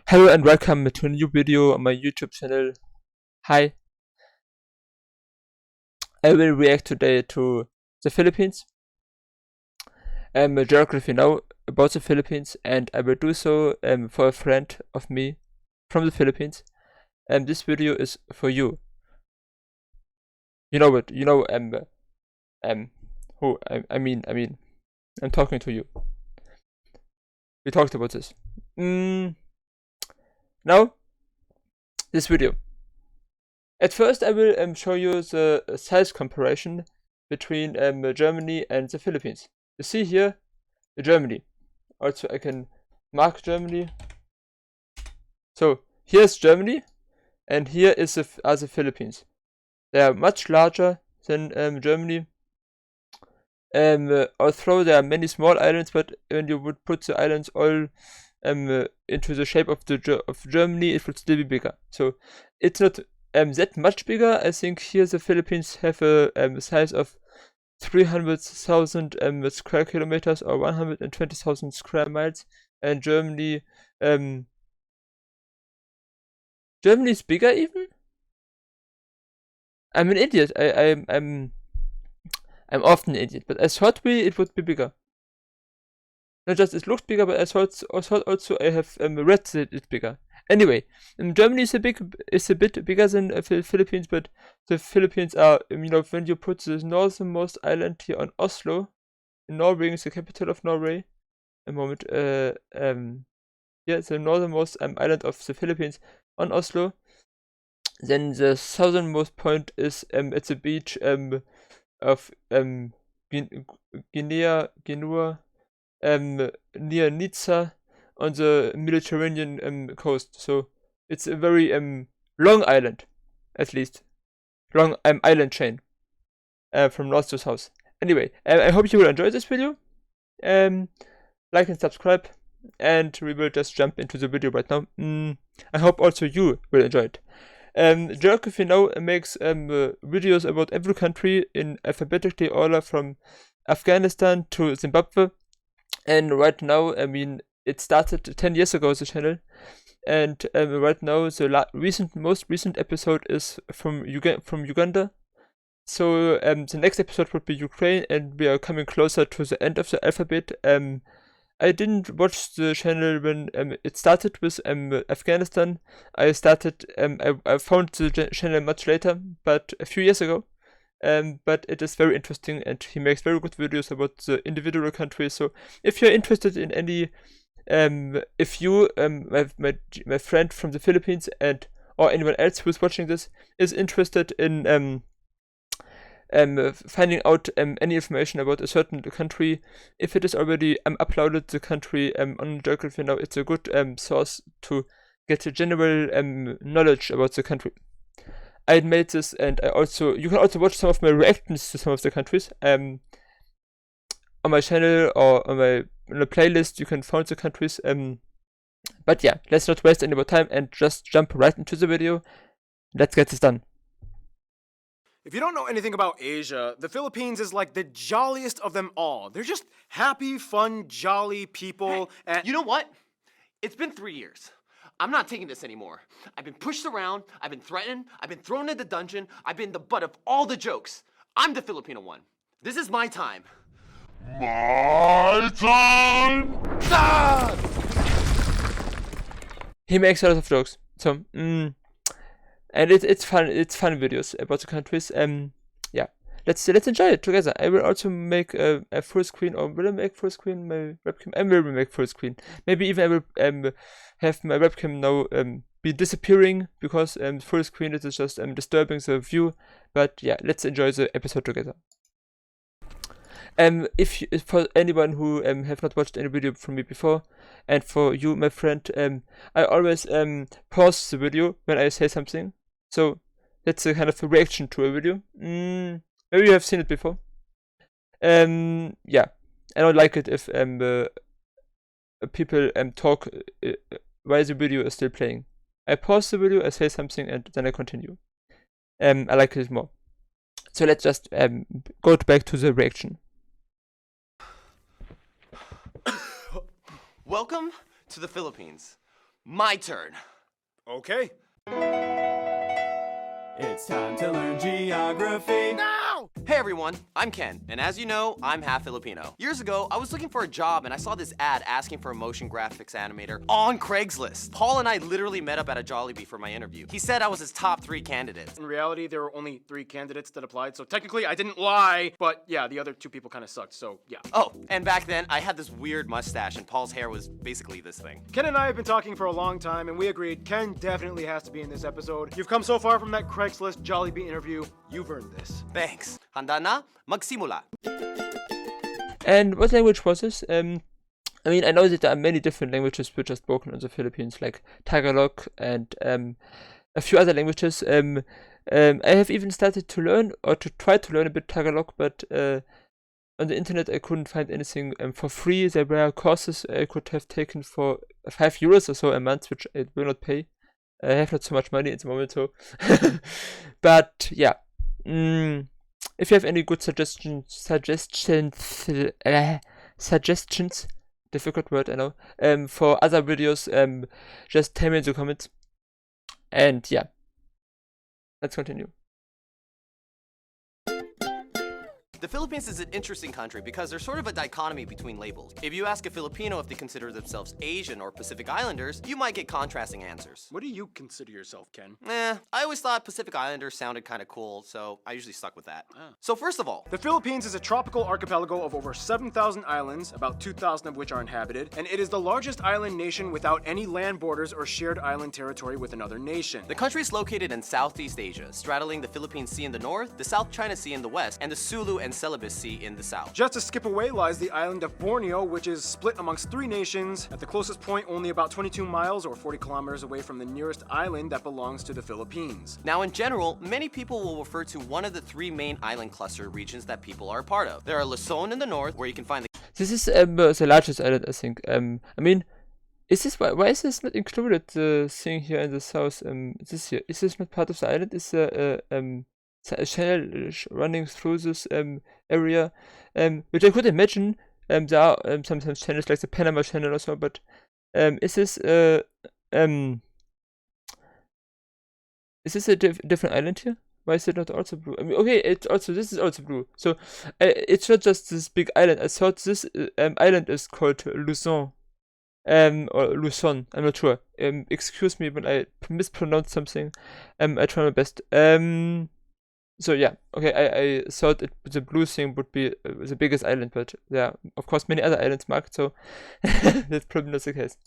Hello and welcome to a new video on my YouTube channel. Hi, I will react today to the Philippines, geography now about the Philippines, and I will do so for a friend of me from the Philippines. And this video is for you. You know it. You know who I mean I'm talking to you. We talked about this. Now this video. At first, I will show you the size comparison between Germany and the Philippines. You see here, Germany. Also, I can mark Germany. So here's Germany, and here are the Philippines. They are much larger than Germany. Although there are many small islands, but when you would put the islands all into the shape of Germany, it would still be bigger. So it's not that much bigger. I think here the Philippines have a size of 300,000 square kilometers or 120,000 square miles, and Germany is bigger even. I'm an idiot. I'm often an idiot, but I thought it would be bigger. Not just it looked bigger, but I thought also I have read that it's bigger. Anyway, Germany is a bit bigger than the Philippines, but the Philippines are, when you put the northernmost island here on Oslo, Norway is the capital of Norway. A moment, the northernmost island of the Philippines on Oslo. Then the southernmost point is at the beach of Genua, near Nizza, on the Mediterranean coast. So it's a very long island, at least long island chain from north to south. Anyway, I hope you will enjoy this video. Like and subscribe, and we will just jump into the video right now. I hope also you will enjoy it. Geography now makes videos about every country in alphabetically order from Afghanistan to Zimbabwe. And right now, it started 10 years ago, the channel, and right now the most recent episode is from Uganda. So the next episode would be Ukraine, and we are coming closer to the end of the alphabet. I didn't watch the channel when it started with Afghanistan. I found the channel much later, but a few years ago. But it is very interesting, and he makes very good videos about the individual countries. So if you're interested in any, if you, my friend from the Philippines, or anyone else who's watching this is interested in finding out any information about a certain country, if it is already uploaded the country on Geography Now, it's a good source to get a general knowledge about the country. I made this, and you can also watch some of my reactions to some of the countries on my channel or on a playlist. You can find the countries. But yeah, let's not waste any more time and just jump right into the video. Let's get this done. If you don't know anything about Asia, the Philippines is like the jolliest of them all. They're just happy, fun, jolly people. And you know what? It's been 3 years. I'm not taking this anymore. I've been pushed around, I've been threatened, I've been thrown in the dungeon, I've been the butt of all the jokes. I'm the Filipino one. This is my time. My time! Ah! He makes a lot of jokes. So, and it's fun. It's fun videos about the countries. Yeah, let's enjoy it together. I will also make a full screen, or will I make full screen my webcam? I will make full screen. Maybe even I will have my webcam now be disappearing, because full screen it is just disturbing the view. But yeah, let's enjoy the episode together. If for anyone who have not watched any video from me before, and for you, my friend, I always pause the video when I say something. So that's a kind of a reaction to a video. Maybe you have seen it before. Yeah, I don't like it if people talk while the video is still playing. I pause the video, I say something, and then I continue. I like it more. So let's just go back to the reaction. Welcome to the Philippines. My turn. Okay. It's time to learn geography. Now! Hey everyone, I'm Ken, and as you know, I'm half Filipino. Years ago, I was looking for a job and I saw this ad asking for a motion graphics animator on Craigslist. Paul and I literally met up at a Jollibee for my interview. He said I was his top 3 candidates. In reality, there were only 3 candidates that applied, so technically I didn't lie, but yeah, the other 2 people kind of sucked, so yeah. Oh, and back then, I had this weird mustache and Paul's hair was basically this thing. Ken and I have been talking for a long time, and we agreed Ken definitely has to be in this episode. You've come so far from that Craigslist Jollibee interview, you've earned this. Thanks. Handa na? Magsimula. And what language was this? I mean, I know that there are many different languages which are spoken in the Philippines, like Tagalog and a few other languages. I have even started to learn or to try to learn a bit Tagalog, but on the internet I couldn't find anything for free. There were courses I could have taken for €5 or so a month, which I will not pay. I have not so much money at the moment, so. But yeah. If you have any good suggestions, difficult word, I know, for other videos, just tell me in the comments. And yeah, let's continue. The Philippines is an interesting country because there's sort of a dichotomy between labels. If you ask a Filipino if they consider themselves Asian or Pacific Islanders, you might get contrasting answers. What do you consider yourself, Ken? I always thought Pacific Islanders sounded kind of cool, so I usually stuck with that. So first of all, The Philippines is a tropical archipelago of over 7,000 islands, about 2,000 of which are inhabited, and it is the largest island nation without any land borders or shared island territory with another nation. the country is located in Southeast Asia, straddling the Philippine Sea in the north, the South China Sea in the west, and the Sulu and Celebes Sea in the south. Just a skip away lies the island of Borneo, which is split amongst 3 nations, at the closest point only about 22 miles or 40 kilometers away from the nearest island that belongs to the Philippines. Now, in general, many people will refer to one of the 3 main island cluster regions that people are a part of. There are Luzon in the north, where you can find the This is the largest island, I think. I mean, is this why is this not included? The thing here in the south, this here, is this not part of the island? Is there a channel running through this area? Which I could imagine. There are sometimes channels like the Panama Channel or so, but is this a different island here? Why is it not also blue? I mean, okay, this is also blue. So it's not just this big island. I thought this island is called Luzon. Or Luzon, I'm not sure. Excuse me when I mispronounce something. I try my best. So yeah, okay, I thought the blue thing would be the biggest island, but there are, of course, many other islands marked, so that's probably not the case.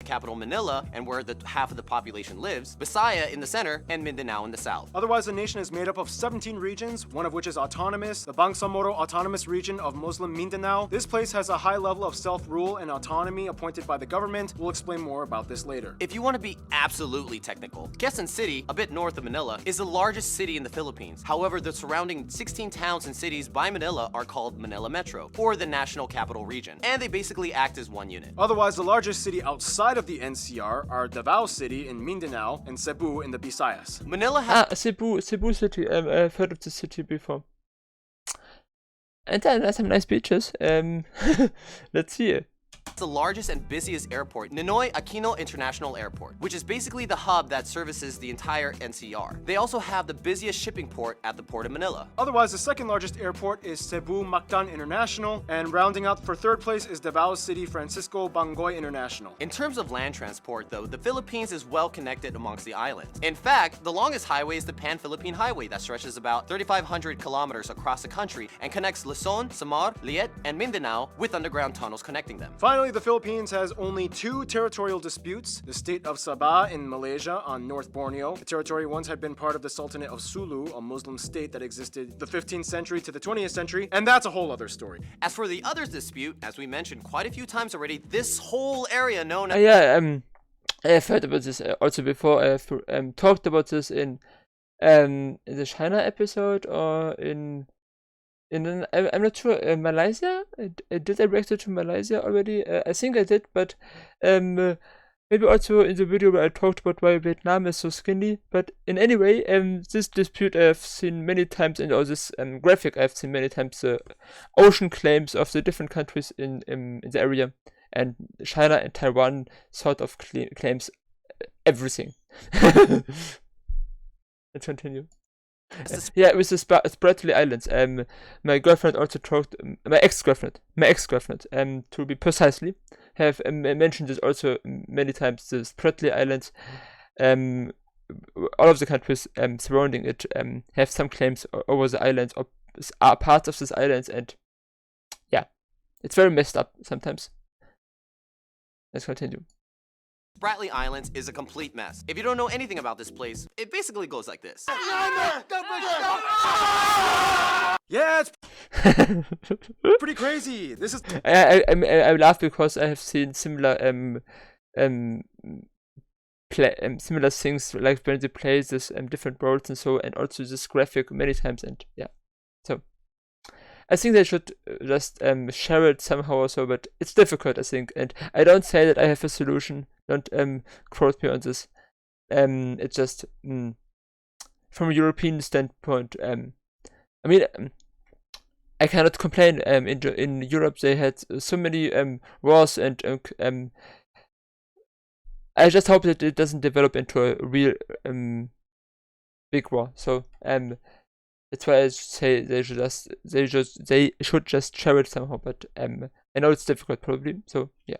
capital Manila, and where the half of the population lives, Visaya in the center, and Mindanao in the south. Otherwise, the nation is made up of 17 regions, one of which is autonomous, the Bangsamoro Autonomous Region of Muslim Mindanao. This place has a high level of self-rule and autonomy appointed by the government. We'll explain more about this later. If you want to be absolutely technical, Quezon City, a bit north of Manila, is the largest city in the Philippines. However, the surrounding 16 towns and cities by Manila are called Manila Metro, or the National Capital Region, and they basically act as one unit. Otherwise, the largest city outside of the NCR are Davao City in Mindanao and Cebu in the Visayas. Manila has Cebu City. I've heard of the city before. And then there's some nice beaches. Let's see. the largest and busiest airport, Ninoy Aquino International Airport, which is basically the hub that services the entire NCR. They also have the busiest shipping port at the Port of Manila. Otherwise, the second largest airport is Cebu Mactan International, and rounding out for third place is Davao City Francisco Bangoy International. In terms of land transport, though, the Philippines is well connected amongst the islands. In fact, the longest highway is the Pan-Philippine Highway that stretches about 3,500 kilometers across the country and connects Luzon, Samar, Liet, and Mindanao with underground tunnels connecting them. Finally, the Philippines has only two territorial disputes: the state of Sabah in Malaysia on North Borneo. The territory once had been part of the Sultanate of Sulu, a Muslim state that existed the 15th century to the 20th century, and that's a whole other story. As for the others dispute, as we mentioned quite a few times already, this whole area known as I have heard about this also before. I have talked about this in the China episode or in I'm not sure, Malaysia. Did I react to Malaysia already? I think I did, but maybe also in the video where I talked about why Vietnam is so skinny. But in any way, this dispute I've seen many times, and this graphic I've seen many times, the ocean claims of the different countries in the area. and China and Taiwan sort of claims everything. Let's continue. Yeah, with the Spratly Islands. My girlfriend also talked. My ex-girlfriend, to be precisely, have mentioned this also many times. The Spratly Islands, all of the countries surrounding it have some claims over the islands or are parts of these islands, and yeah, it's very messed up sometimes. Let's continue. Spratly Islands is a complete mess. If you don't know anything about this place, it basically goes like this. Yeah, it's pretty crazy. This is I laugh because I have seen similar similar things, like when they play this different roles and so, and also this graphic many times, and yeah, so I think they should just share it somehow or so, but it's difficult, I think, and I don't say that I have a solution. Don't quote me on this. It's just from a European standpoint. I mean, I cannot complain. In Europe, they had so many wars, and I just hope that it doesn't develop into a real big war. So that's why I say they should just share it somehow. But I know it's difficult, probably. So yeah.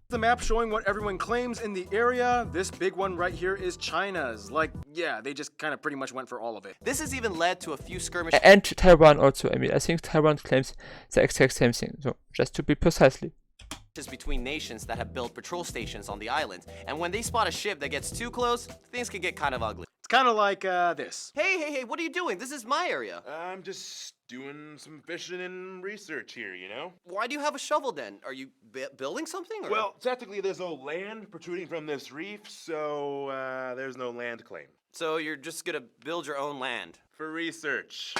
the map showing what everyone claims in the area. This big one right here is China's. Like, yeah, they just kind of pretty much went for all of it. This has even led to a few skirmishes And Taiwan also. I mean, I think Taiwan claims the exact same thing. So just to be precisely. between nations that have built patrol stations on the island. And when they spot a ship that gets too close, things can get kind of ugly. It's kind of like this. Hey, what are you doing? This is my area. I'm just doing some fishing and research here, you know? Why do you have a shovel then? Are you building something? Or? Well, technically there's no land protruding from this reef, so there's no land claim. So you're just gonna build your own land? For research.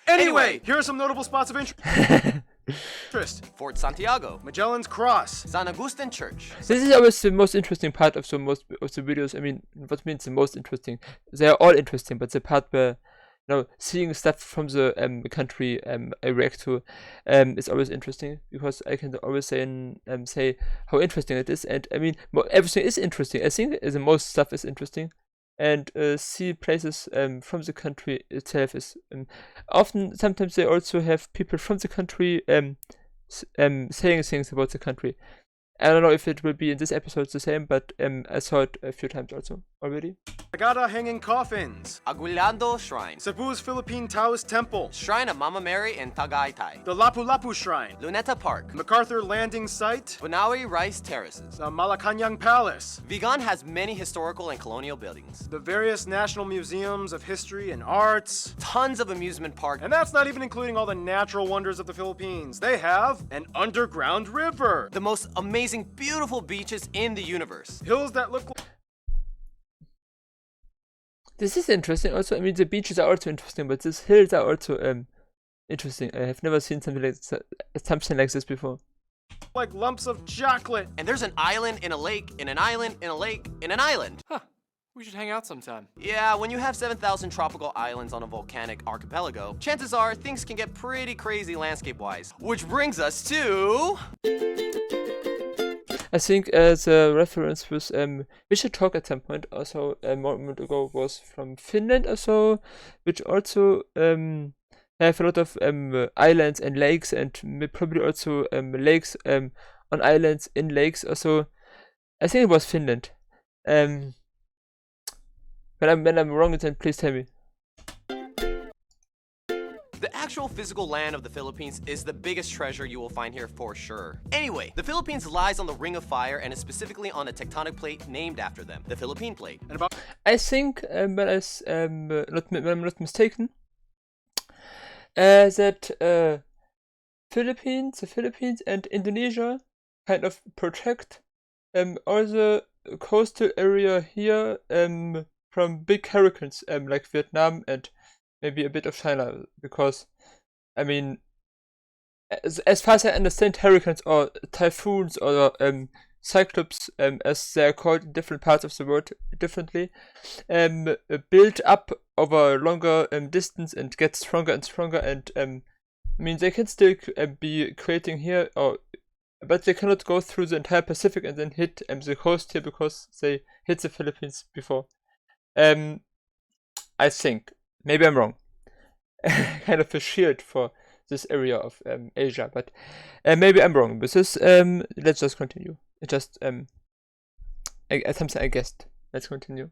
Anyway, here are some notable spots of interest. Fort Santiago, Magellan's Cross, San Agustin Church. This is always the most interesting part of the videos. I mean, what means the most interesting? They are all interesting, but the part where seeing stuff from the country I react to is always interesting, because I can always say how interesting it is, and I mean everything is interesting. I think the most stuff is interesting, and see places from the country itself is often. Sometimes they also have people from the country saying things about the country. I don't know if it will be in this episode the same, but I saw it a few times also already. Sagada Hanging Coffins, Aguinaldo Shrine, Cebu's Philippine Taoist Temple, Shrine of Mama Mary in Tagaytay, the Lapu-Lapu Shrine, Luneta Park, MacArthur Landing Site, Bunawi Rice Terraces. the Malacanang Palace, Vigan has many historical and colonial buildings, the various national museums of history and arts, tons of amusement parks, and that's not even including all the natural wonders of the Philippines. They have an underground river, the most amazing, beautiful beaches in the universe. hills that look like This is interesting also. I mean, the beaches are also interesting, but these hills are also interesting. I have never seen something like this before. lumps of chocolate. And there's an island in a lake, in an island, in a lake, in an island. Huh. We should hang out sometime. Yeah, when you have 7,000 tropical islands on a volcanic archipelago, chances are things can get pretty crazy landscape-wise. Which brings us to... I think the reference was we should talk at some point also a moment ago was from Finland also, which also have a lot of islands and lakes, and probably also lakes on islands in lakes also. I think it was Finland. When I'm wrong, then please tell me. The actual physical land of the Philippines is the biggest treasure you will find here for sure. Anyway, the Philippines lies on the Ring of Fire and is specifically on a tectonic plate named after them, the Philippine Plate. I think, when I'm not mistaken, that the Philippines and Indonesia kind of protect all the coastal area here from big hurricanes like Vietnam and maybe a bit of China, because I mean, as far as I understand, hurricanes or typhoons or cyclops, as they are called in different parts of the world differently, build up over a longer distance and get stronger and stronger, and I mean they can still be creating here or but they cannot go through the entire Pacific and then hit the coast here because they hit the Philippines before. I think, maybe I'm wrong, kind of a shield for this area of Asia, but maybe I'm wrong. But this, let's just continue. It just something I guessed. Let's continue.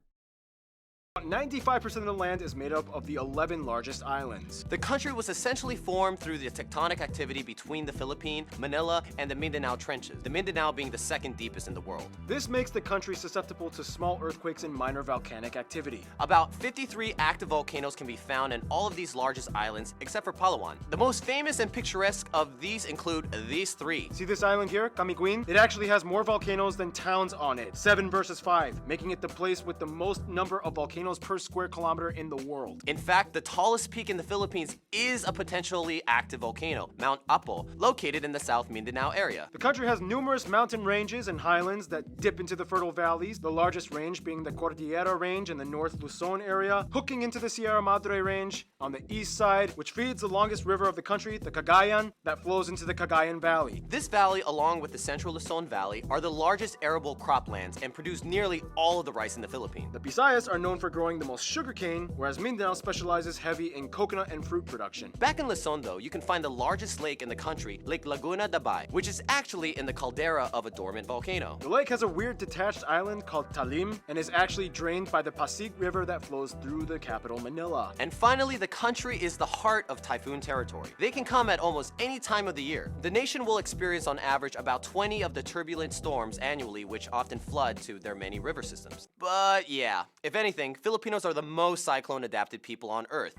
95% of the land is made up of the 11 largest islands. The country was essentially formed through the tectonic activity between the Philippines, Manila, and the Mindanao Trenches, the Mindanao being the second deepest in the world. This makes the country susceptible to small earthquakes and minor volcanic activity. About 53 active volcanoes can be found in all of these largest islands, except for Palawan. The most famous and picturesque of these include these three. See this island here, Camiguin? It actually has more volcanoes than towns on it, 7 versus 5, making it the place with the most number of volcanoes per square kilometer in the world. In fact, the tallest peak in the Philippines is a potentially active volcano, Mount Apo, located in the South Mindanao area. The country has numerous mountain ranges and highlands that dip into the fertile valleys, the largest range being the Cordillera Range in the North Luzon area, hooking into the Sierra Madre Range on the east side, which feeds the longest river of the country, the Cagayan, that flows into the Cagayan Valley. This valley, along with the Central Luzon Valley, are the largest arable croplands and produce nearly all of the rice in the Philippines. The Visayas are known for growing the most sugarcane, whereas Mindanao specializes heavy in coconut and fruit production. Back in Luzon, though, you can find the largest lake in the country, Lake Laguna de Bay, which is actually in the caldera of a dormant volcano. The lake has a weird detached island called Talim and is actually drained by the Pasig River that flows through the capital, Manila. And finally, the country is the heart of typhoon territory. They can come at almost any time of the year. The nation will experience on average about 20 of the turbulent storms annually, which often flood to their many river systems. But yeah, if anything, Filipinos are the most cyclone-adapted people on Earth.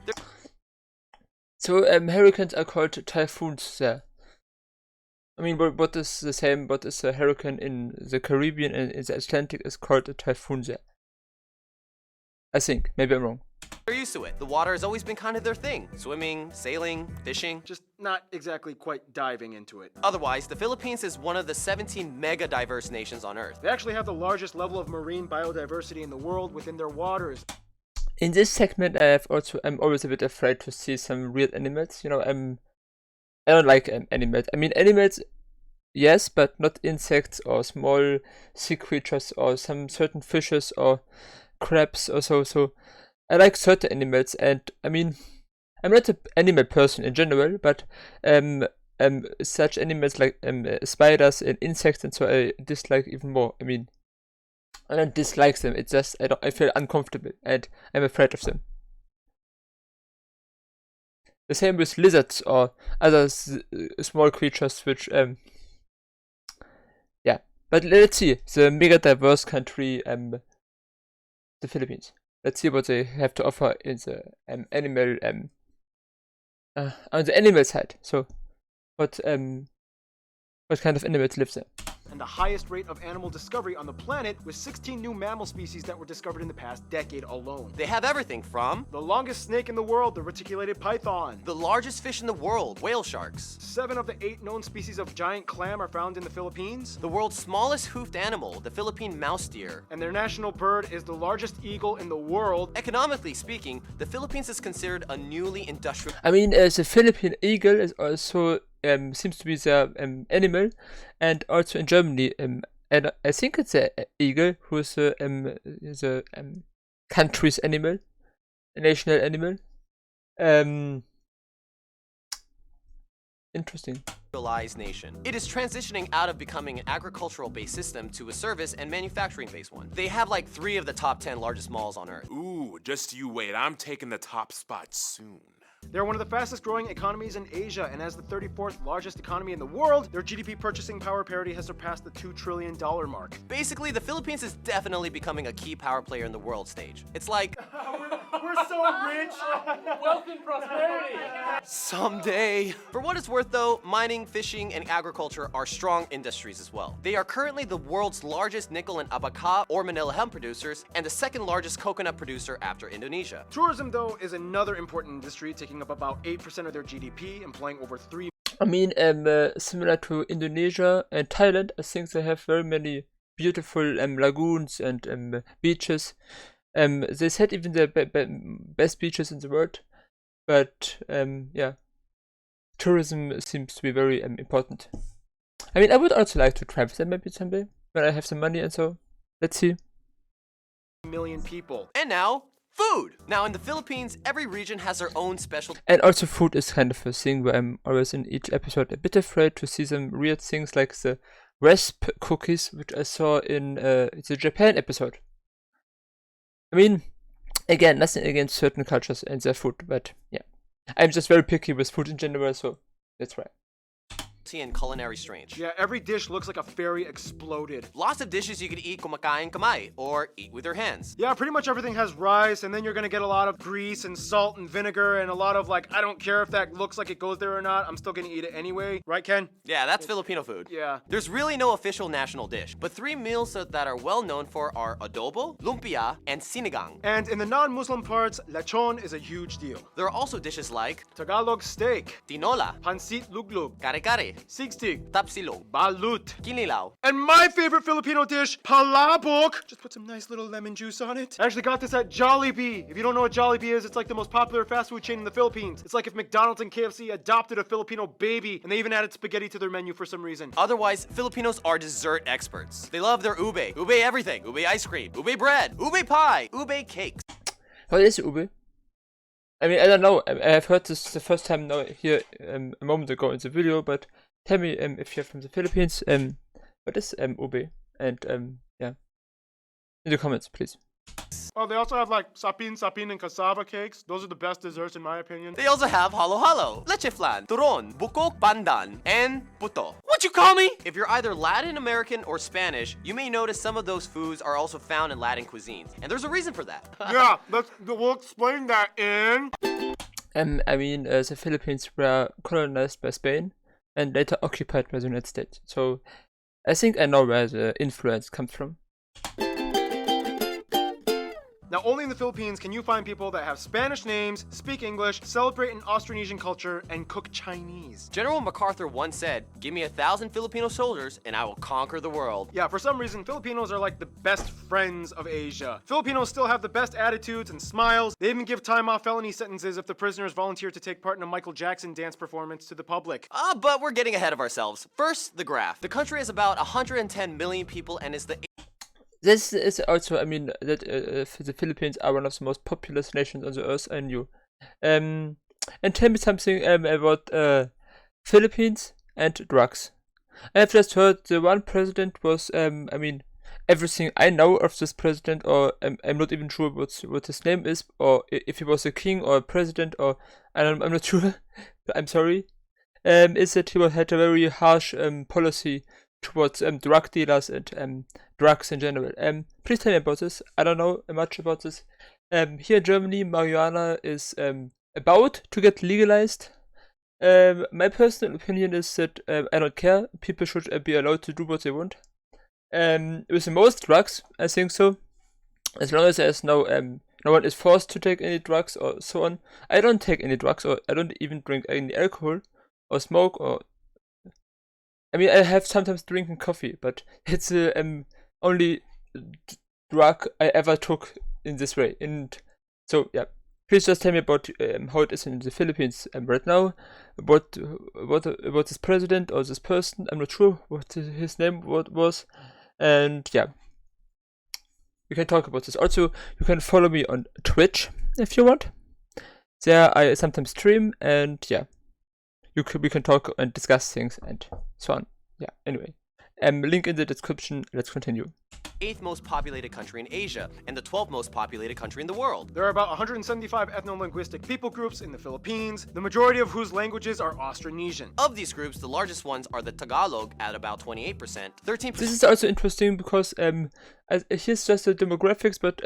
So hurricanes are called typhoons there. I mean, what is the same? What is a hurricane in the Caribbean and in the Atlantic is called a typhoon there. I think, maybe I'm wrong. They're used to it. The water has always been kind of their thing. Swimming, sailing, fishing. Just not exactly quite diving into it. Otherwise, the Philippines is one of the 17 mega diverse nations on Earth. They actually have the largest level of marine biodiversity in the world within their waters. In this segment, I'm always a bit afraid to see some weird animals. You know, I don't like animals. I mean, animals, yes, but not insects or small sea creatures or some certain fishes or crabs or so. So I like certain animals, and I mean, I'm not an animal person in general, but such animals like spiders and insects and so I dislike even more. I mean, I don't dislike them. It's just I feel uncomfortable and I'm afraid of them. The same with lizards or other small creatures, which yeah. But let's see the mega diverse country, the Philippines. Let's see what they have to offer in the animal on the animal side. So, what kind of animals live there? And the highest rate of animal discovery on the planet, with 16 new mammal species that were discovered in the past decade alone. They have everything from The longest snake in the world, the reticulated python. the largest fish in the world, whale sharks. 7 of the 8 known species of giant clam are found in the Philippines. The world's smallest hoofed animal, the Philippine mouse deer. And their national bird is the largest eagle in the world. Economically speaking, the Philippines is considered a newly industrial. I mean, the Philippine eagle is also seems to be their animal, and also in Germany, and I think it's a eagle who's the country's animal, a national animal. Interesting. Nation. It is transitioning out of becoming an agricultural-based system to a service and manufacturing-based one. They have like 3 of the top 10 largest malls on Earth. Ooh, just you wait. I'm taking the top spot soon. They're one of the fastest growing economies in Asia, and as the 34th largest economy in the world, their GDP purchasing power parity has surpassed the $2 trillion mark. Basically, the Philippines is definitely becoming a key power player in the world stage. It's like, We're so rich! Wealth and prosperity. someday. For what it's worth though, mining, fishing, and agriculture are strong industries as well. They are currently the world's largest nickel and abaca or Manila hemp producers, and the second largest coconut producer after Indonesia. Tourism, though, is another important industry, taking up about 8% of their GDP, employing over 3 I mean, similar to Indonesia and Thailand, I think they have very many beautiful lagoons and beaches. They said even the best beaches in the world, but yeah, tourism seems to be very important. I mean, I would also like to try that maybe someday when I have some money and so. Let's see. million people. And now, food! Now in the Philippines, every region has their own special And also food is kind of a thing where I'm always in each episode a bit afraid to see some weird things like the rasp cookies, which I saw in the Japan episode. I mean, again, nothing against certain cultures and their food, but yeah. I'm just very picky with food in general, so that's why. and culinary strange. Yeah, every dish looks like a fairy exploded. Lots of dishes you could eat kumakain kamay, or eat with your hands. Yeah, pretty much everything has rice, and then you're gonna get a lot of grease and salt and vinegar and a lot of like, I don't care if that looks like it goes there or not, I'm still gonna eat it anyway. Right, Ken? Yeah, that's Filipino food. Yeah. There's really no official national dish, but 3 meals that are well known for are adobo, lumpia, and sinigang. And in the non-Muslim parts, lechon is a huge deal. There are also dishes like Tagalog steak, tinola, pansit luglug, kare-kare, sigstig, tapsilog, balut, kinilaw. and my favorite Filipino dish, palabok. Just put some nice little lemon juice on it. I actually got this at Jollibee. If you don't know what Jollibee is, it's like the most popular fast food chain in the Philippines. It's like if McDonald's and KFC adopted a Filipino baby, and they even added spaghetti to their menu for some reason. Otherwise, Filipinos are dessert experts. They love their ube everything, ube ice cream, ube bread, ube pie, ube cakes. What is ube? I mean, I don't know. I have heard this the first time now here a moment ago in the video, but tell me if you're from the Philippines, what is ube? And yeah, in the comments, please. Oh, they also have like sapin and cassava cakes. Those are the best desserts in my opinion. They also have halo-halo, leche flan, turon, bukok, pandan, and puto. What you call me? If you're either Latin American or Spanish, you may notice some of those foods are also found in Latin cuisines, and there's a reason for that. Yeah, we'll explain that in... I mean, the Philippines were colonized by Spain and later occupied by the United States. So I think I know where the influence comes from. Now, only in the Philippines can you find people that have Spanish names, speak English, celebrate an Austronesian culture, and cook Chinese. General MacArthur once said, "Give me 1,000 Filipino soldiers and I will conquer the world." Yeah, for some reason, Filipinos are like the best friends of Asia. Filipinos still have the best attitudes and smiles. They even give time off felony sentences if the prisoners volunteer to take part in a Michael Jackson dance performance to the public. But we're getting ahead of ourselves. First, the graph. The country has about 110 million people and is the This is also, I mean, that the Philippines are one of the most populous nations on the earth, I knew. And tell me something about Philippines and drugs. I have just heard the one president was, I mean, everything I know of this president, or I'm not even sure what his name is, or if he was a king or a president, or I'm not sure, I'm sorry, is that he had a very harsh policy towards drug dealers and drugs in general. Please tell me about this. I don't know much about this. Here in Germany, marijuana is about to get legalized. My personal opinion is that I don't care. People should be allowed to do what they want. With the most drugs, I think so. As long as there's no one is forced to take any drugs or so on. I don't take any drugs, or I don't even drink any alcohol or smoke, or I mean, I have sometimes drinking coffee, but it's the only drug I ever took in this way. And so, yeah, please just tell me about how it is in the Philippines right now. About this president or this person. I'm not sure what his name was. And yeah, we can talk about this. Also, you can follow me on Twitch if you want. There I sometimes stream, and yeah. We can talk and discuss things and so on. Yeah, anyway. Link in the description. Let's continue. 8th most populated country in Asia and the 12th most populated country in the world. There are about 175 ethno-linguistic people groups in the Philippines, the majority of whose languages are Austronesian. Of these groups, the largest ones are the Tagalog at about 28%, 13%. This is also interesting because here's just the demographics, but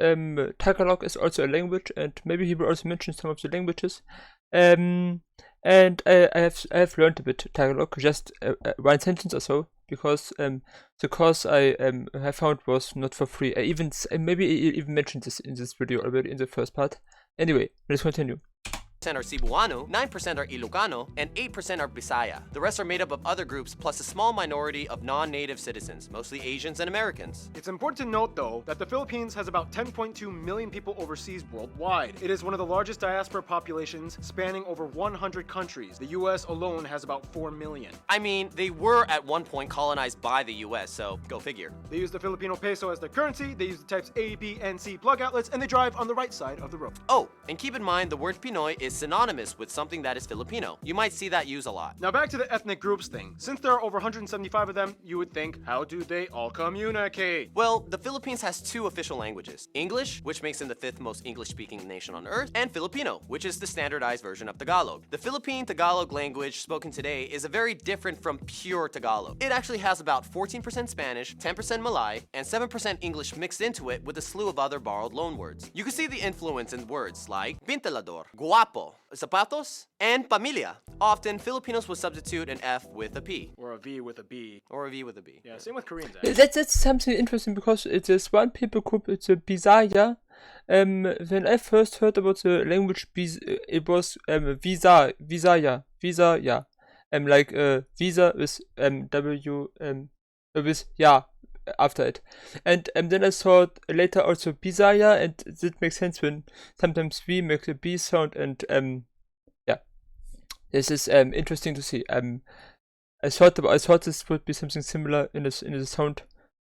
Tagalog is also a language, and maybe he will also mention some of the languages. And I have learned a bit Tagalog, just one sentence or so, because the course I have found was not for free. Maybe I even mentioned this in this video already in the first part. Anyway, let's continue. are Cebuano, 9% are Ilocano, and 8% are Bisaya. The rest are made up of other groups plus a small minority of non-native citizens, mostly Asians and Americans. It's important to note, though, that the Philippines has about 10.2 million people overseas worldwide. It is one of the largest diaspora populations, spanning over 100 countries. The US alone has about 4 million. I mean, they were at one point colonized by the US, so go figure. They use the Filipino peso as their currency, they use the types A, B, and C plug outlets, and they drive on the right side of the road. Oh, and keep in mind the word Pinoy is synonymous with something that is Filipino. You might see that used a lot. Now back to the ethnic groups thing. Since there are over 175 of them, you would think, how do they all communicate? Well, the Philippines has two official languages. English, which makes them the fifth most English-speaking nation on earth, and Filipino, which is the standardized version of Tagalog. The Philippine Tagalog language spoken today is a very different from pure Tagalog. It actually has about 14% Spanish, 10% Malay, and 7% English mixed into it with a slew of other borrowed loanwords. You can see the influence in words like pintelador, guapo, zapatos, and pamilya. Often, Filipinos will substitute an F with a P. Or a V with a B. Or a V with a B. Yeah, same with Koreans. That's something interesting because it is one people group. It's a Bisaya. When I first heard about the language, it was Visaya. Like visa with W with yeah after it, and then I thought later also Bisaya, and it makes sense when sometimes V makes a B sound, and yeah, this is interesting to see. I thought this would be something similar in the sound,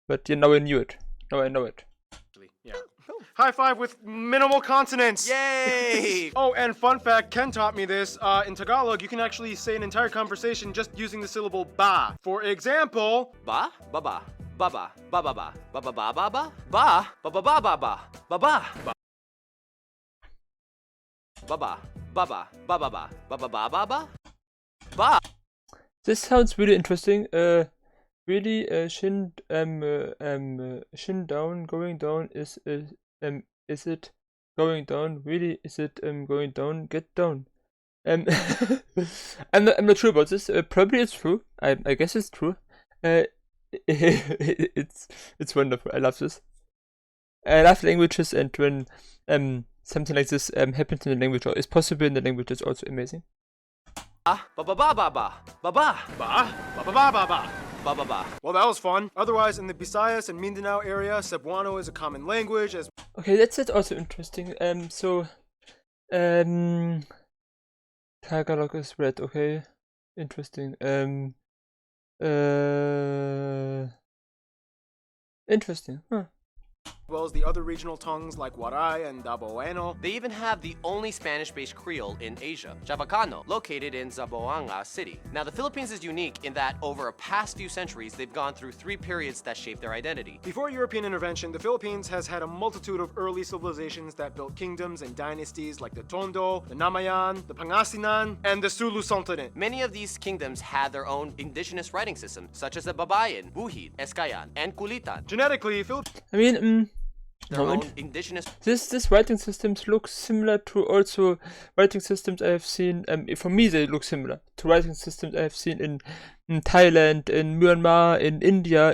but yeah, now I knew it. Now I know it. Yeah. High five with minimal consonants! Yay! Oh, and fun fact, Ken taught me this. In Tagalog, you can actually say an entire conversation just using the syllable ba. For example, Ba, ba ba, ba ba, ba ba ba, ba ba ba ba ba, ba, ba ba ba ba ba, ba ba, ba ba ba, ba ba, ba ba ba, ba ba ba ba ba, ba. This sounds really interesting. Really, shin down, going down is it going down? Really, is it going down? Get down. I'm not sure about this. Probably it's true. I guess it's true. It's wonderful. I love this. I love languages, and when something like this happens in the language or is possible in the language, it's also amazing. Ba ba ba ba ba, ba ba, ba, ba ba ba ba ba. ba ba ba. Well, that was fun. Otherwise, in the Visayas and Mindanao area, Cebuano is a common language as Okay, that's also interesting. Tagalog is red. Okay, interesting. Interesting. Huh. well as the other regional tongues like Waray and Daboeno. They even have the only Spanish-based Creole in Asia, Chavacano, located in Zamboanga City. Now, the Philippines is unique in that over a past few centuries, they've gone through 3 periods that shaped their identity. Before European intervention, the Philippines has had a multitude of early civilizations that built kingdoms and dynasties like the Tondo, the Namayan, the Pangasinan, and the Sulu Sultanate. Many of these kingdoms had their own indigenous writing system, such as the Babayan, Buhid, Eskayan, and Kulitan. Genetically, I mean, Their own moment. indigenous This writing systems look similar to also writing systems I have seen. For me, they look similar to writing systems I have seen in Thailand, in Myanmar, in India,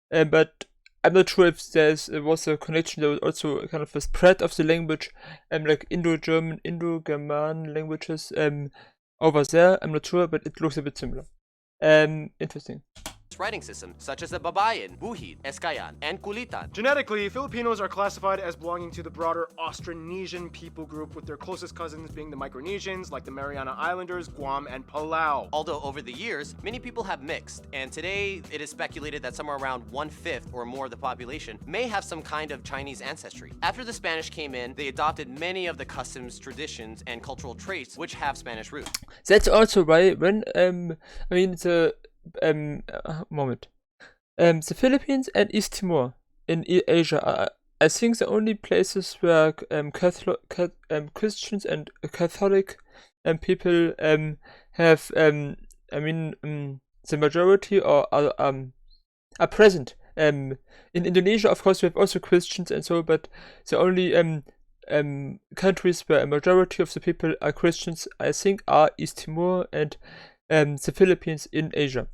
but I'm not sure if there was a connection. There was also kind of a spread of the language, like Indo-German, Indo-German languages over there. I'm not sure, but it looks a bit similar. Interesting. writing system, such as the Babayan, Buhid, Eskayan, and Kulitan. Genetically, Filipinos are classified as belonging to the broader Austronesian people group, with their closest cousins being the Micronesians, like the Mariana Islanders, Guam, and Palau. Although over the years, many people have mixed, and today it is speculated that somewhere around 1/5 or more of the population may have some kind of Chinese ancestry. After the Spanish came in, they adopted many of the customs, traditions, and cultural traits which have Spanish roots. That's also why when the Philippines and East Timor in Asia are, I think, the only places where Christians and Catholic people have the majority or are present. In Indonesia, of course, we have also Christians and so, but the only countries where a majority of the people are Christians, I think, are East Timor and the Philippines in Asia.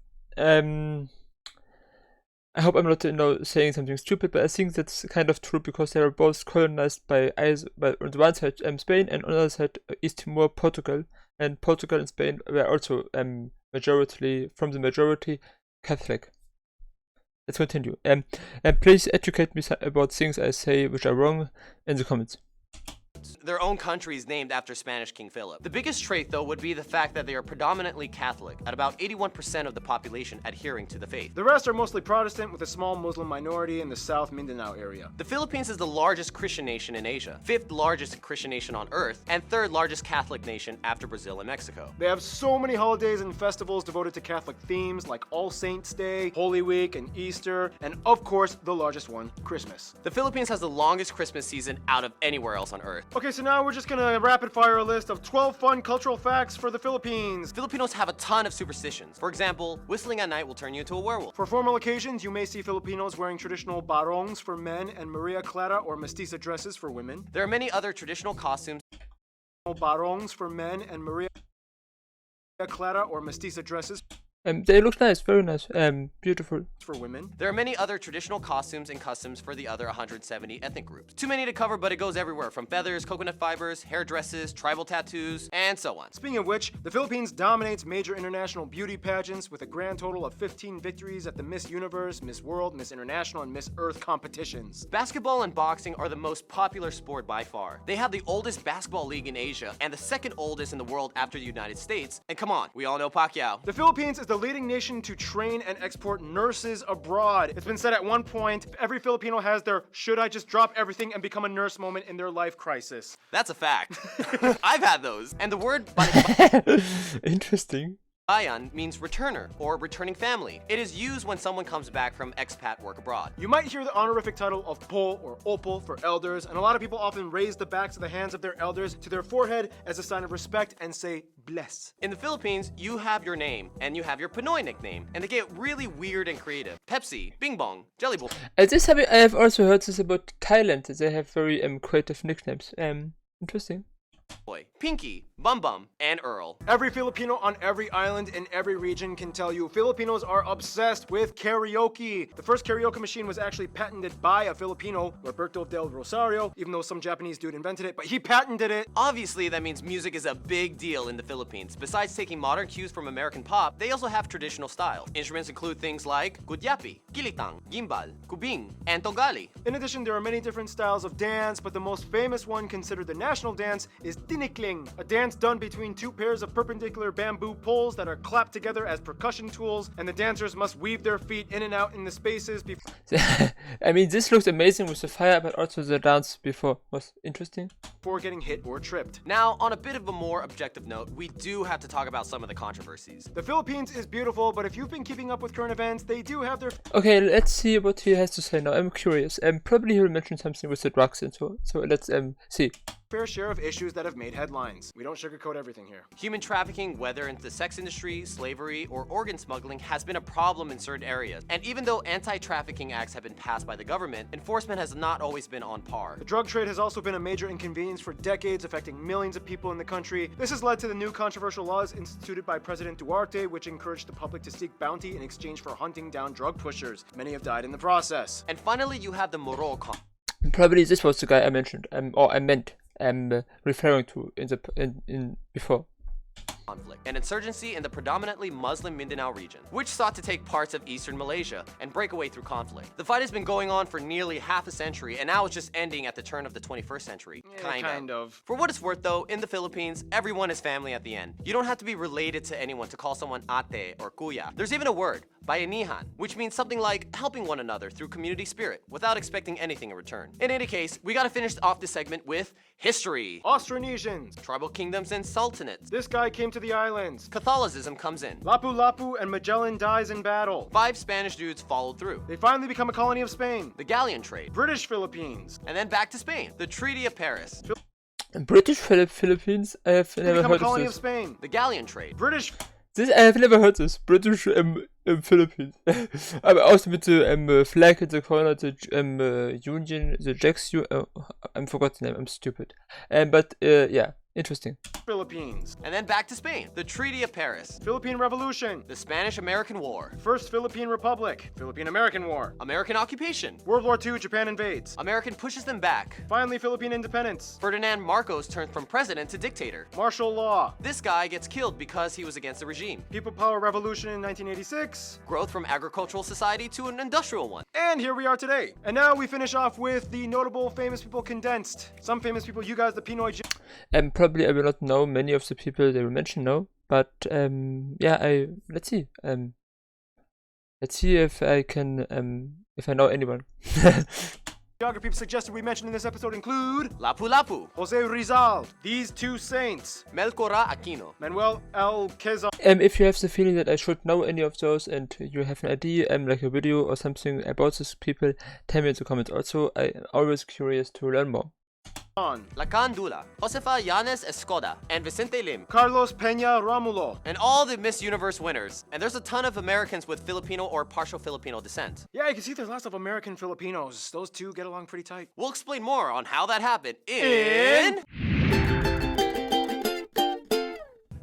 I hope I'm not saying something stupid, but I think that's kind of true because they were both colonized by on the one side Spain and on the other side East Timor, Portugal, and Portugal and Spain were also majority Catholic. Let's continue. And please educate me about things I say which are wrong in the comments. Their own countries named after Spanish King Philip. The biggest trait, though, would be the fact that they are predominantly Catholic, at about 81% of the population adhering to the faith. The rest are mostly Protestant, with a small Muslim minority in the South Mindanao area. The Philippines is the largest Christian nation in Asia, 5th largest Christian nation on Earth, and 3rd largest Catholic nation after Brazil and Mexico. They have so many holidays and festivals devoted to Catholic themes like All Saints' Day, Holy Week, and Easter, and of course, the largest one, Christmas. The Philippines has the longest Christmas season out of anywhere else on Earth. Okay, so now we're just gonna rapid fire a list of 12 fun cultural facts for the Philippines. Filipinos have a ton of superstitions. For example, whistling at night will turn you into a werewolf. For formal occasions, you may see Filipinos wearing traditional barongs for men and Maria Clara or mestiza dresses for women. There are many other traditional costumes. Barongs for men and Maria Clara or mestiza dresses They look nice, very nice, beautiful. for women. There are many other traditional costumes and customs for the other 170 ethnic groups. Too many to cover, but it goes everywhere from feathers, coconut fibers, hair dresses, tribal tattoos, and so on. Speaking of which, the Philippines dominates major international beauty pageants with a grand total of 15 victories at the Miss Universe, Miss World, Miss International, and Miss Earth competitions. Basketball and boxing are the most popular sport by far. They have the oldest basketball league in Asia and the second oldest in the world after the United States. And come on, we all know Pacquiao. The Philippines is the leading nation to train and export nurses abroad. It's been said at one point, every Filipino has their should I just drop everything and become a nurse moment in their life crisis. That's a fact. I've had those. And the word Interesting. bayan means returner or returning family. It is used when someone comes back from expat work abroad. You might hear the honorific title of po or opo for elders, and a lot of people often raise the backs of the hands of their elders to their forehead as a sign of respect and say bless. In the Philippines, you have your name and you have your Pinoy nickname, and they get really weird and creative. Pepsi, Bing Bong, Jelly Boy. I have also heard this about Thailand. They have very creative nicknames. Interesting. Pinky, Bum Bum, and Earl. Every Filipino on every island in every region can tell you Filipinos are obsessed with karaoke. The first karaoke machine was actually patented by a Filipino, Roberto del Rosario, even though some Japanese dude invented it, but he patented it. Obviously, that means music is a big deal in the Philippines. Besides taking modern cues from American pop, they also have traditional styles. Instruments include things like gudyapi, gilitang, gimbal, kubing, and togali. In addition, there are many different styles of dance, but the most famous one considered the national dance is tinikling, a dance done between two pairs of perpendicular bamboo poles that are clapped together as percussion tools, and the dancers must weave their feet in and out in the spaces before I mean, this looks amazing with the fire, but also the dance before was interesting. getting hit or tripped. Now, on a bit of a more objective note, we do have to talk about some of the controversies. The Philippines is beautiful, but if you've been keeping up with current events, they do have their Okay, let's see what he has to say now. I'm curious. Probably he'll mention something with the drugs and so. So let's see. fair share of issues that have made headlines. We don't sugarcoat everything here. Human trafficking, whether in the sex industry, slavery, or organ smuggling, has been a problem in certain areas. And even though anti-trafficking acts have been passed by the government, enforcement has not always been on par. The drug trade has also been a major inconvenience for decades, affecting millions of people in the country. This has led to the new controversial laws instituted by President Duarte, which encouraged the public to seek bounty in exchange for hunting down drug pushers. Many have died in the process. And finally, you have the Moro Probably this was the guy I mentioned, or I meant, referring to in before. conflict, an insurgency in the predominantly Muslim Mindanao region, which sought to take parts of eastern Malaysia and break away through conflict. The fight has been going on for nearly half a century, and now it's just ending at the turn of the 21st century. Kind of. For what it's worth though, in the Philippines, everyone is family at the end. You don't have to be related to anyone to call someone ate or kuya. There's even a word, bayanihan, which means something like helping one another through community spirit without expecting anything in return. In any case, we gotta finish off this segment with history. Austronesians. Tribal kingdoms and sultanates. This guy came to the islands. Catholicism comes in. Lapu-Lapu and Magellan dies in battle. 5 Spanish dudes followed through. They finally become a colony of Spain. The galleon trade. British Philippines. And then back to Spain. The Treaty of Paris. British Philippines. I have They never become a heard of colony of this. Spain. The galleon trade. British This I have never heard this. British Philippines. Aber aus mit der flag in the corner, the Union, the Jacks. I forgot the name. I'm stupid. But yeah, Interesting. Philippines. And then back to Spain. The Treaty of Paris. Philippine Revolution. The Spanish-American War. First Philippine Republic. Philippine-American War. American occupation. World War II, Japan invades. American pushes them back. Finally, Philippine independence. Ferdinand Marcos turned from president to dictator. Martial law. This guy gets killed because he was against the regime. People Power Revolution in 1986. Growth from agricultural society to an industrial one. And here we are today. And now we finish off with the notable famous people condensed. Some famous people you guys, the Pinoy... Probably I will not know many of the people they will mention now, but yeah, let's see. Let's see if I can if I know anyone. Geography suggested we mention in this episode include Lapu-Lapu. Jose Rizal, these two saints, Melchora Aquino. Manuel El Quezon. If you have the feeling that I should know any of those and you have an idea, like a video or something about these people, tell me in the comments. Also, I'm always curious to learn more. Lacan Dula, Josefa Yanes Escoda, and Vicente Lim, Carlos Peña Romulo. and all the Miss Universe winners. And there's a ton of Americans with Filipino or partial Filipino descent. Yeah, you can see there's lots of American Filipinos. Those two get along pretty tight. We'll explain more on how that happened in...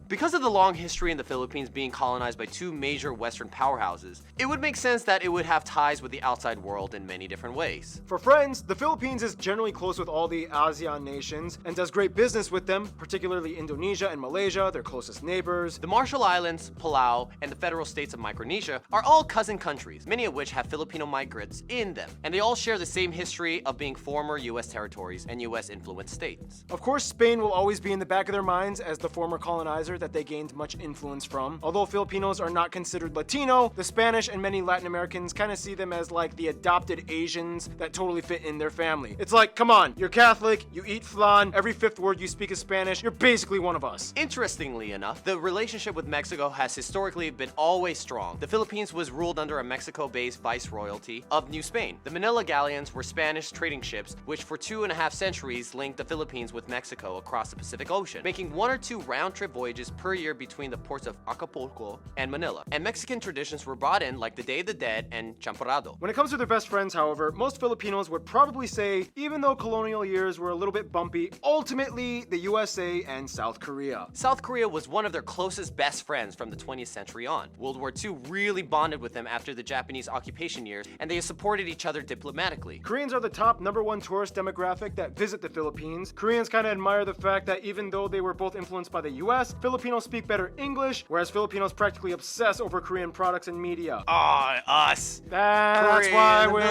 Because of the long history in the Philippines being colonized by two major Western powerhouses, it would make sense that it would have ties with the outside world in many different ways. For friends, the Philippines is generally close with all the ASEAN nations and does great business with them, particularly Indonesia and Malaysia, their closest neighbors. The Marshall Islands, Palau, and the federal states of Micronesia are all cousin countries, many of which have Filipino migrants in them, and they all share the same history of being former US territories and US influenced states. Of course, Spain will always be in the back of their minds as the former colonizer that they gained much influence from. Although Filipinos are not considered Latino, the Spanish and many Latin Americans kind of see them as like the adopted Asians that totally fit in their family. It's like, come on, you're Catholic, you eat flan, every fifth word you speak is Spanish, you're basically one of us. Interestingly enough, the relationship with Mexico has historically been always strong. The Philippines was ruled under a Mexico-based viceroyalty of New Spain. The Manila galleons were Spanish trading ships, which for 2.5 centuries linked the Philippines with Mexico across the Pacific Ocean, making 1 or 2 round-trip voyages per year between the ports of Acapulco and Manila. And Mexican traditions were brought in like the Day of the Dead and Champorado. When it comes to their best friends, however, most Filipinos would probably say, even though colonial years were a little bit bumpy, ultimately the USA and South Korea. South Korea was one of their closest best friends from the 20th century on. World War II really bonded with them after the Japanese occupation years, and they supported each other diplomatically. Koreans are the top #1 tourist demographic that visit the Philippines. Koreans kind of admire the fact that even though they were both influenced by the US, Filipinos speak better English, whereas Filipinos practically obsess over Korean products and media. Us. That's why we're...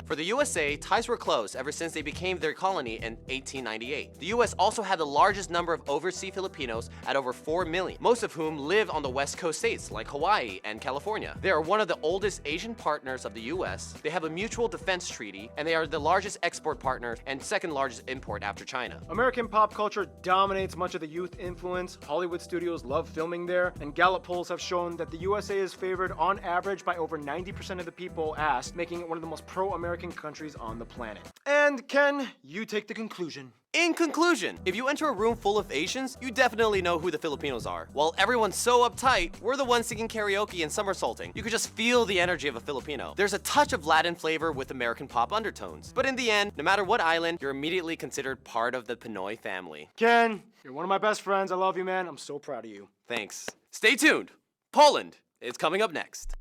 For the USA, ties were close ever since they became their colony in 1898. The US also had the largest number of overseas Filipinos at over 4 million, most of whom live on the West Coast states like Hawaii and California. They are one of the oldest Asian partners of the US. They have a mutual defense treaty, and they are the largest export partner and second largest import after China. American pop culture dominates much of the youth influence. Hollywood studios love filming there, and Gallup polls have shown that the USA is favored on average by over 90% of the people asked, making it one of the most pro-American countries on the planet. And Ken, you take the conclusion. In conclusion, if you enter a room full of Asians, you definitely know who the Filipinos are. While everyone's so uptight, we're the ones singing karaoke and somersaulting. You could just feel the energy of a Filipino. There's a touch of Latin flavor with American pop undertones. But in the end, no matter what island, you're immediately considered part of the Pinoy family. Ken, you're one of my best friends. I love you, man. I'm so proud of you. Thanks. Stay tuned. Poland is coming up next.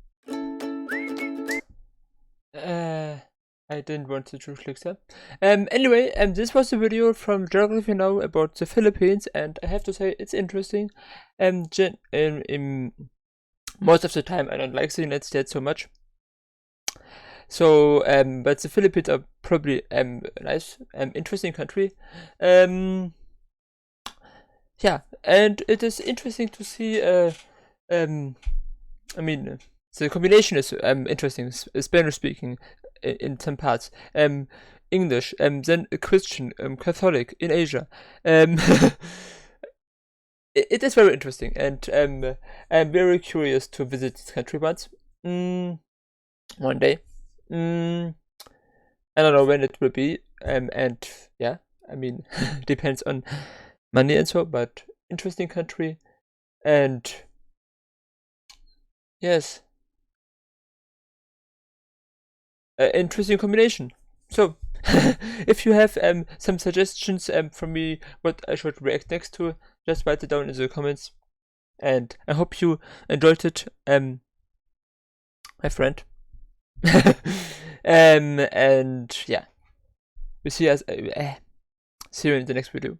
I didn't want to click that. Anyway, this was a video from Geography Now about the Philippines, and I have to say it's interesting. Most of the time I don't like the United States so much. So, but the Philippines are probably a nice, interesting country. Yeah, and it is interesting to see. I mean, the combination is interesting. Spanish speaking in some parts, English, then Christian, Catholic in Asia. It is very interesting, and I'm very curious to visit this country once. One day. I don't know when it will be, and yeah, I mean, depends on money and so, but interesting country, and yes, interesting combination. So If you have some suggestions from me what I should react next to, just write it down in the comments. And I hope you enjoyed it, my friend. And yeah, we see you in the next video.